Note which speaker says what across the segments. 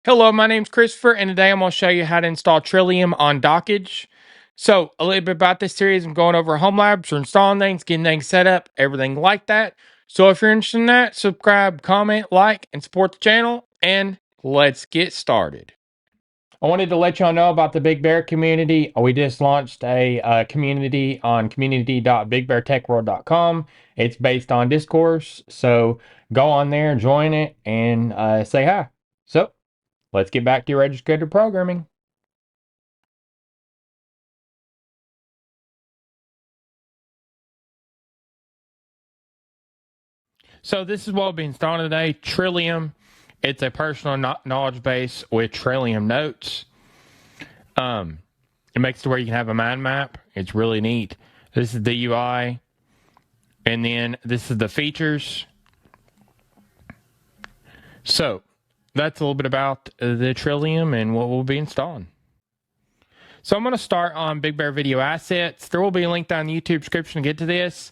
Speaker 1: Hello, my name's Christopher, and today I'm going to show you how to install Trilium on Dockge. So, a little bit about this series, I'm going over home labs, or installing things, getting things set up, everything like that. So, if you're interested in that, subscribe, comment, like, and support the channel, and let's get started. I wanted to let y'all know about the Big Bear community. We just launched a community on community.bigbeartechworld.com. It's based on discourse, so go on there, join it, and say hi. So, let's get back to your registered programming. So this is what we'll be installing today, Trilium. It's a personal knowledge base with Trilium Notes. It makes it to where you can have a mind map. It's really neat. This is the UI. And then this is the features. So that's a little bit about the Trilium and what we'll be installing. So I'm going to start on Big Bear Video Assets. There will be a link down in the YouTube description to get to this.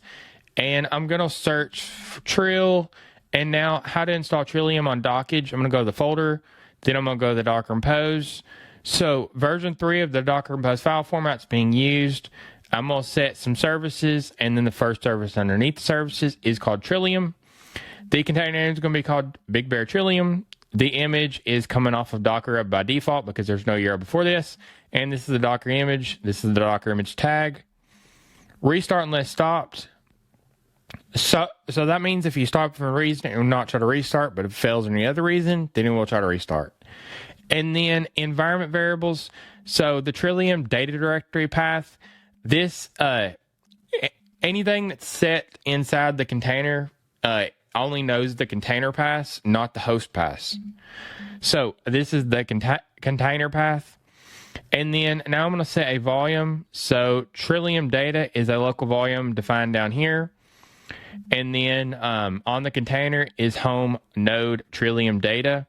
Speaker 1: And I'm going to search for Trill. And now how to install Trilium on Dockge. I'm going to go to the folder. Then I'm going to go to the Docker Compose. So version 3 of the Docker Compose file format is being used. I'm going to set some services. And then the first service underneath the services is called Trilium. The container name is going to be called Big Bear Trilium. The image is coming off of Docker by default because there's no URL before this. And this is the Docker image. This is the Docker image tag. Restart unless stopped. So that means if you stop for a reason, it will not try to restart, but if it fails any other reason, then it will try to restart. And then environment variables. So the Trilium data directory path, this, anything that's set inside the container, only knows the container path, not the host path. So this is the container path. And then now I'm going to set a volume. So Trilium data is a local volume defined down here. And then on the container is home node Trilium data.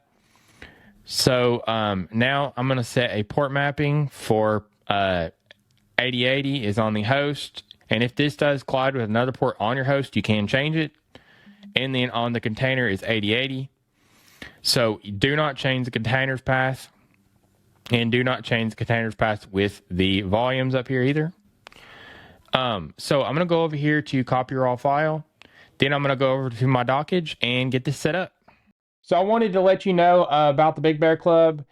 Speaker 1: So now I'm going to set a port mapping for 8080 is on the host. And if this does collide with another port on your host, you can change it. And then on the container is 8080. So do not change the container's path. And do not change the container's path with the volumes up here either. So I'm going to go over here to copy raw file. Then I'm going to go over to my Dockge and get this set up. So I wanted to let you know about the BigBearClub.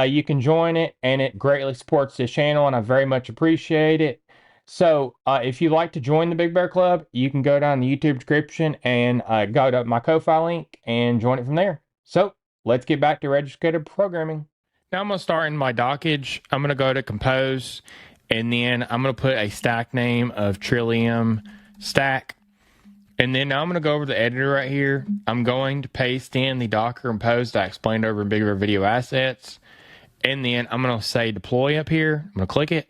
Speaker 1: You can join it, and it greatly supports this channel, and I very much appreciate it. So if you'd like to join the BigBearClub, you can go down the YouTube description and go to my Ko-Fi link and join it from there. So let's get back to registered programming. Now I'm going to start in my Dockge. I'm going to go to Compose, and then I'm going to put a stack name of Trilium stack. And then now I'm going to go over the editor right here. I'm going to paste in the Docker Compose that I explained over in Big Bear Video Assets. And then I'm going to say deploy up here. I'm going to click it.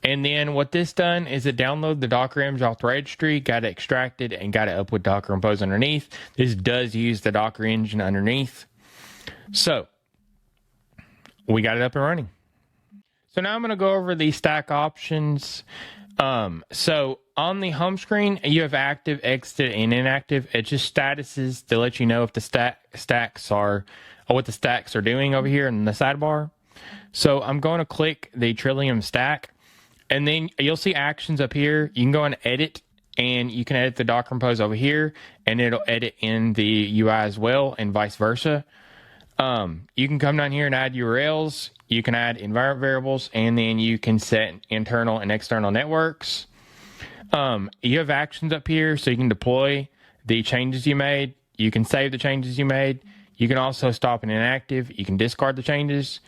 Speaker 1: And then what this done is it downloaded the Docker image off the registry, got it extracted, and got it up with Docker Compose underneath. This does use the Docker engine underneath. So we got it up and running. So now I'm going to go over the stack options. So on the home screen, you have active, exited, and inactive. It's just statuses to let you know if the stacks are, or what the stacks are doing over here in the sidebar. So I'm going to click the Trilium stack, and then you'll see actions up here. You can go and edit, and you can edit the Docker Compose over here, and it'll edit in the UI as well, and vice versa. You can come down here and add URLs. You can add environment variables, and then you can set internal and external networks. You have actions up here, so you can deploy the changes you made. You can save the changes you made. You can also stop an inactive. You can discard the changes.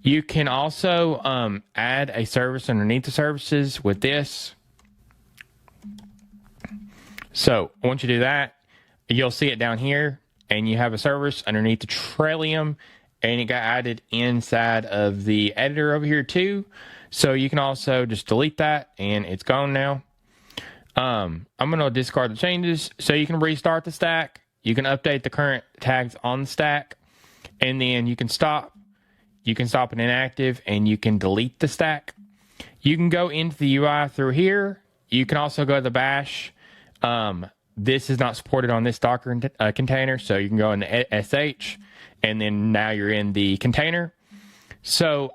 Speaker 1: You can also add a service underneath the services with this. So once you do that, you'll see it down here, and you have a service underneath the Trilium, and it got added inside of the editor over here too. So you can also just delete that, and it's gone now. I'm going to discard the changes, so you can restart the stack. You can update the current tags on the stack, and then you can stop. You can stop an inactive, and you can delete the stack. You can go into the UI through here. You can also go to the bash. This is not supported on this Docker container, so you can go in the SH, and then now you're in the container. So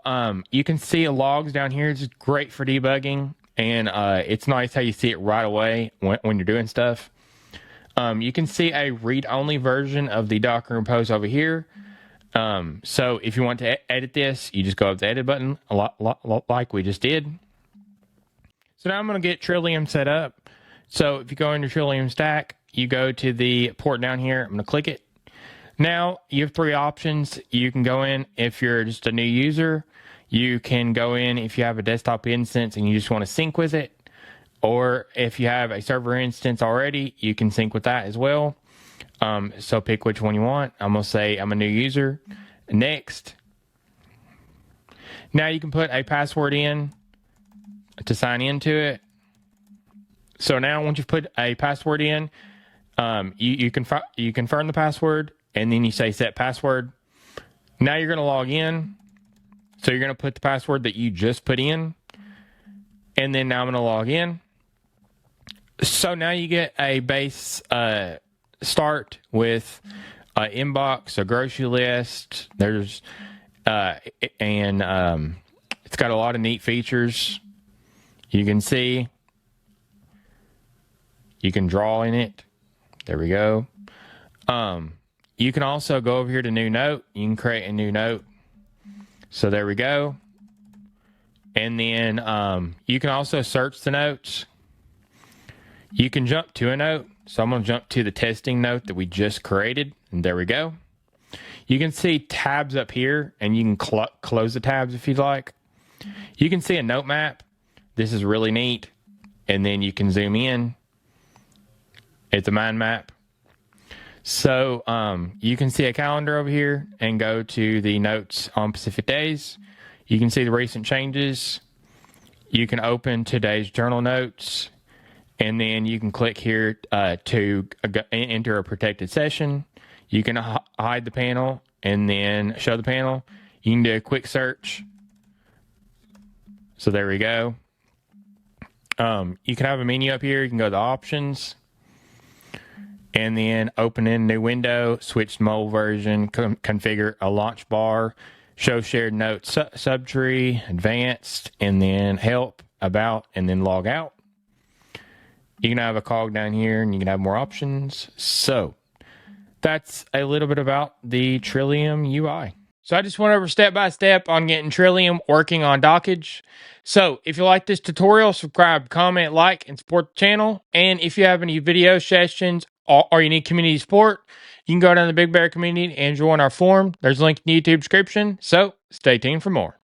Speaker 1: you can see logs down here. It's great for debugging, and it's nice how you see it right away when you're doing stuff. You can see a read-only version of the Docker repos over here. So if you want to edit this, you just go up to the edit button, a lot like we just did. So now I'm going to get Trilium set up. So if you go into Trilium stack, you go to the port down here. I'm going to click it. Now you have 3 options. You can go in if you're just a new user. You can go in if you have a desktop instance and you just want to sync with it. Or if you have a server instance already, you can sync with that as well. So pick which one you want. I'm going to say I'm a new user. Next. Now you can put a password in to sign into it. So now once you've put a password in, you confirm the password, and then you say set password. Now you're going to log in. So you're going to put the password that you just put in. And then now I'm going to log in. So now you get a base start with inbox, a grocery list. There's it's got a lot of neat features. You can see. You can draw in it. There we go. You can also go over here to new note. You can create a new note. So there we go. And then you can also search the notes. You can jump to a note. So I'm going to jump to the testing note that we just created. And there we go. You can see tabs up here, and you can close the tabs if you'd like. You can see a note map. This is really neat. And then you can zoom in. It's a mind map. So you can see a calendar over here and go to the notes on specific days. You can see the recent changes. You can open today's journal notes, and then you can click here to enter a protected session. You can hide the panel and then show the panel. You can do a quick search. So there we go. You can have a menu up here. You can go to options. And then open in a new window, switch to mobile version, configure a launch bar, show shared notes subtree, advanced, and then help, about, and then log out. You can have a cog down here, and you can have more options. So that's a little bit about the Trilium UI. So I just went over step by step on getting Trilium working on Dockge. So if you like this tutorial, subscribe, comment, like, and support the channel. And if you have any video suggestions or you need community support, you can go down to the Big Bear community and join our forum. There's a link in the YouTube description. So stay tuned for more.